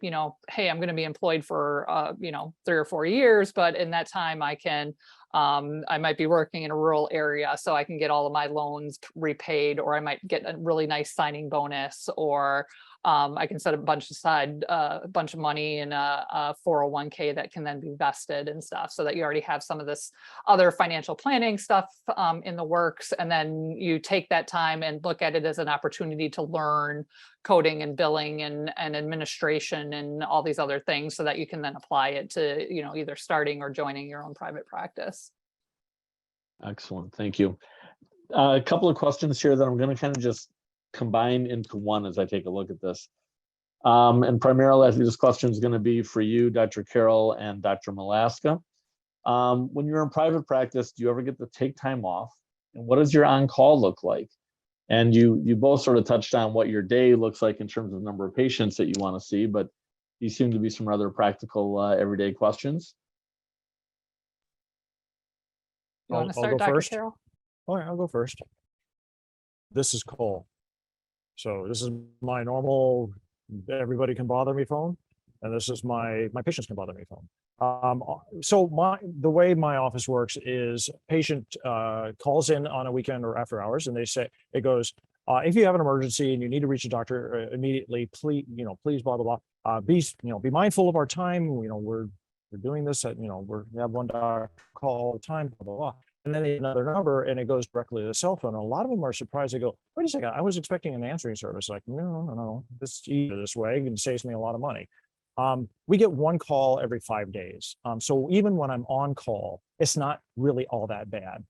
hey, I'm going to be employed for, 3 or 4 years, but in that time I might be working in a rural area, so I can get all of my loans repaid, or I might get a really nice signing bonus, or I can set a bunch aside, a bunch of money in a 401k that can then be vested and stuff, so that you already have some of this other financial planning stuff in the works. And then you take that time and look at it as an opportunity to learn coding and billing and administration and all these other things, so that you can then apply it to, either starting or joining your own private practice. Excellent. Thank you. A couple of questions here that I'm going to kind of just combine into one as I take a look at this. And primarily, I think this question is going to be for you, Dr. Carroll and Dr. Molaska. When you're in private practice, do you ever get to take time off? And what does your on-call look like? And you both sort of touched on what your day looks like in terms of number of patients that you want to see, but these seem to be some rather practical everyday questions. You want to start, Dr. Carroll? All right, I'll go first. This is Cole. So this is my normal, everybody can bother me phone. And this is my patients can bother me phone. So the way my office works is patient calls in on a weekend or after hours, and it goes, if you have an emergency and you need to reach a doctor immediately, please, please blah, blah, blah. Be mindful of our time. We're doing this at, we have one doctor call all the time, blah, blah, blah. and then they get another number and it goes directly to the cell phone. And a lot of them are surprised. They go, wait a second, I was expecting an answering service. Like, no, this is easier this way and saves me a lot of money. We get one call every 5 days. So even when I'm on call, it's not really all that bad.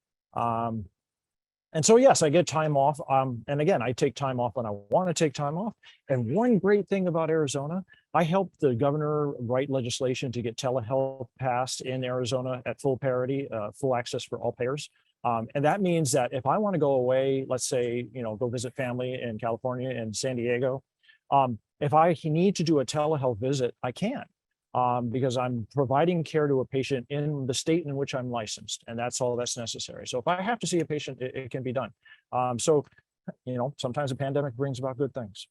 And so, yes, I get time off. And again, I take time off when I want to take time off. And one great thing about Arizona, I helped the governor write legislation to get telehealth passed in Arizona at full parity, full access for all payers. And that means that if I want to go away, let's say, go visit family in California and San Diego, if I need to do a telehealth visit, I can. Because I'm providing care to a patient in the state in which I'm licensed, and that's all that's necessary. So if I have to see a patient, it can be done. So, sometimes a pandemic brings about good things.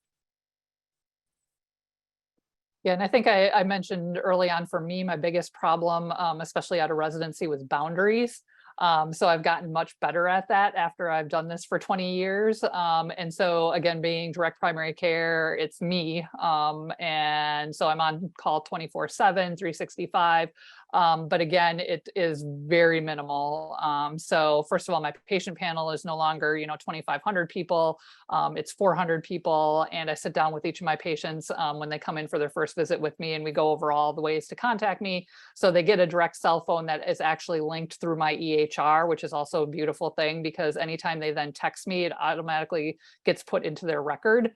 Yeah, and I think I mentioned early on, for me, my biggest problem, especially out of residency, was boundaries. So I've gotten much better at that after I've done this for 20 years. And so again, being direct primary care, it's me. And so I'm on call 24/7, 365. But again, it is very minimal. So first of all, my patient panel is no longer, 2,500 people. It's 400 people. And I sit down with each of my patients when they come in for their first visit with me, and we go over all the ways to contact me. So they get a direct cell phone that is actually linked through my EHR, which is also a beautiful thing, because anytime they then text me, it automatically gets put into their record.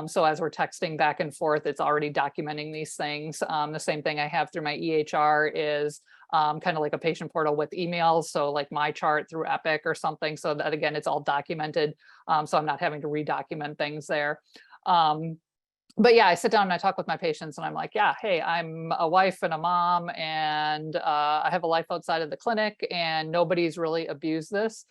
So as we're texting back and forth, it's already documenting these things. The same thing I have through my EHR is kind of like a patient portal with emails. So like my chart through Epic or something, so that again, it's all documented. So I'm not having to redocument things there. But yeah, I sit down and I talk with my patients and I'm like, yeah, hey, I'm a wife and a mom, and I have a life outside of the clinic, and nobody's really abused this.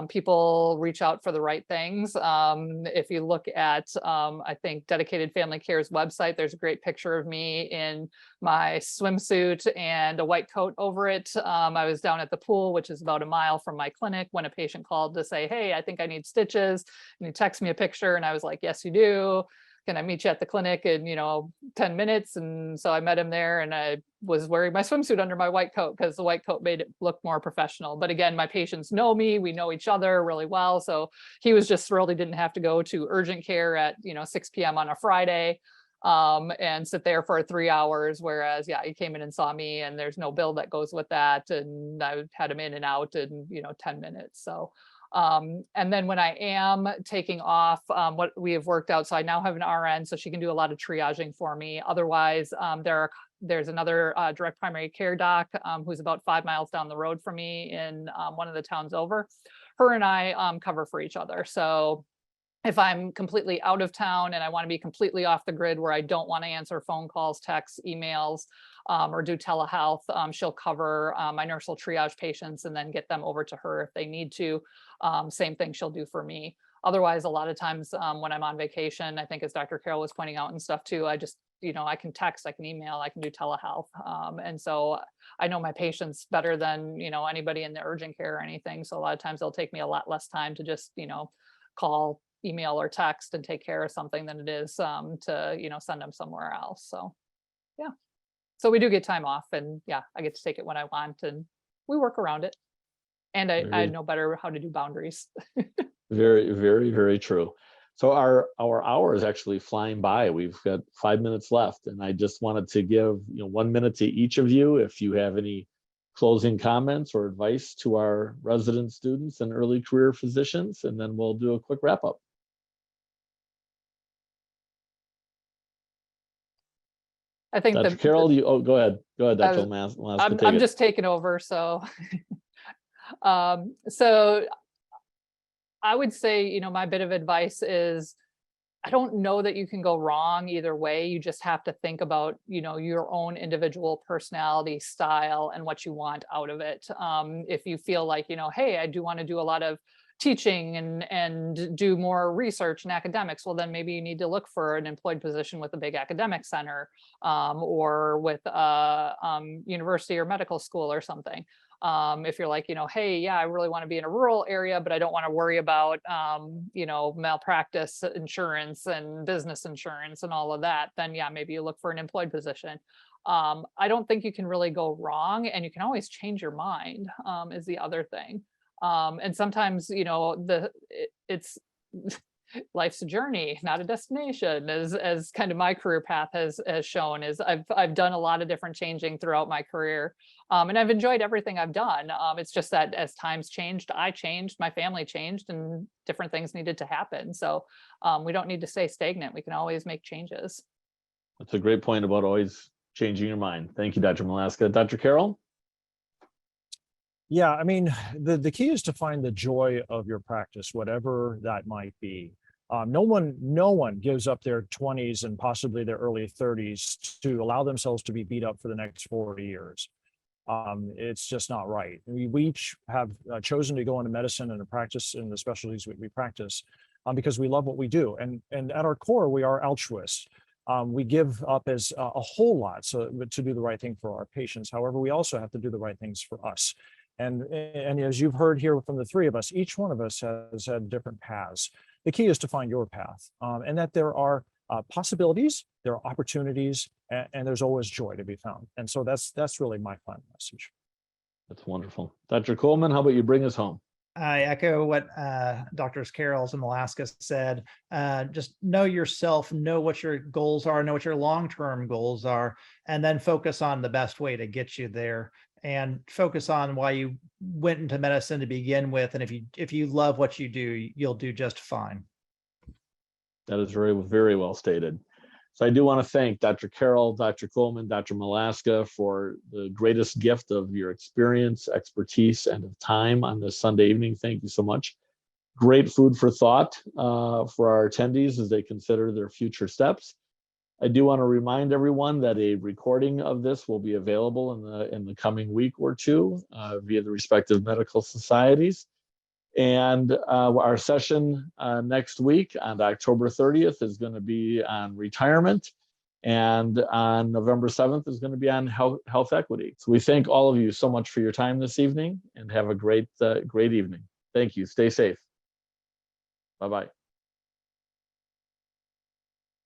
People reach out for the right things. If you look at, I think, Dedicated Family Care's website, there's a great picture of me in my swimsuit and a white coat over it. I was down at the pool, which is about a mile from my clinic, when a patient called to say, hey, I think I need stitches. And he texted me a picture, and I was like, yes, you do. Can I meet you at the clinic in 10 minutes? And so I met him there, and I was wearing my swimsuit under my white coat because the white coat made it look more professional. But again, my patients know me, we know each other really well. So he was just thrilled he didn't have to go to urgent care at 6 p.m. on a Friday and sit there for 3 hours. Whereas, yeah, he came in and saw me, and there's no bill that goes with that. And I had him in and out in 10 minutes. So and then when I am taking off, what we have worked out, so I now have an RN, so she can do a lot of triaging for me. Otherwise, there's another direct primary care doc who's about 5 miles down the road from me in one of the towns over. Her and I cover for each other. So if I'm completely out of town and I want to be completely off the grid, where I don't want to answer phone calls, texts, emails, or do telehealth, she'll cover. My nurse will triage patients and then get them over to her if they need to. Same thing she'll do for me. Otherwise, a lot of times when I'm on vacation, I think, as Dr. Carroll was pointing out and stuff too, I just, I can text, I can email, I can do telehealth. And so I know my patients better than, anybody in the urgent care or anything. So a lot of times it'll take me a lot less time to just, call, email, or text and take care of something than it is to, send them somewhere else. So, yeah. So we do get time off, and yeah, I get to take it when I want, and we work around it. And I know better how to do boundaries. Very, very, very true. So our hour is actually flying by. We've got 5 minutes left, and I just wanted to give 1 minute to each of you if you have any closing comments or advice to our resident students and early career physicians, and then we'll do a quick wrap up. I think Dr. Carroll, go ahead. Go ahead, Dr. Molaska. I'm just taking over. So, so I would say, my bit of advice is, I don't know that you can go wrong either way. You just have to think about, your own individual personality, style, and what you want out of it. If you feel like, hey, I do want to do a lot of teaching and do more research and academics, well, then maybe you need to look for an employed position with a big academic center or with a university or medical school or something. If you're like, hey, yeah, I really want to be in a rural area, but I don't want to worry about, malpractice insurance and business insurance and all of that, then yeah, maybe you look for an employed position. I don't think you can really go wrong, and you can always change your mind is the other thing. And sometimes, it's life's a journey, not a destination, as kind of my career path has shown. Is I've done a lot of different changing throughout my career, and I've enjoyed everything I've done. It's just that as times changed, I changed, my family changed, and different things needed to happen. So we don't need to stay stagnant. We can always make changes. That's a great point about always changing your mind. Thank you, Dr. Molaska. Dr. Carroll? Yeah, I mean, the key is to find the joy of your practice, whatever that might be. No one gives up their 20s and possibly their early 30s to allow themselves to be beat up for the next 40 years. It's just not right. We each have chosen to go into medicine and to practice in the specialties we practice because we love what we do. And at our core, we are altruists. We give up as a whole lot to do the right thing for our patients. However, we also have to do the right things for us. And as you've heard here from the three of us, each one of us has had different paths. The key is to find your path, and that there are possibilities, there are opportunities, and there's always joy to be found. And so that's really my final message. That's wonderful. Dr. Kuhlman, how about you bring us home? I echo what Drs. Carroll and Molaska said. Just know yourself, know what your goals are, know what your long-term goals are, and then focus on the best way to get you there. And focus on why you went into medicine to begin with. And if you love what you do, you'll do just fine. That is very, very well stated. So I do want to thank Dr. Carroll, Dr. Kuhlman, Dr. Molaska for the greatest gift of your experience, expertise, and of time on this Sunday evening. Thank you so much. Great food for thought for our attendees as they consider their future steps. I do want to remind everyone that a recording of this will be available in the coming week or two via the respective medical societies. And our session next week on October 30th is going to be on retirement, and on November 7th is going to be on health equity. So we thank all of you so much for your time this evening, and have a great evening. Thank you. Stay safe. Bye-bye.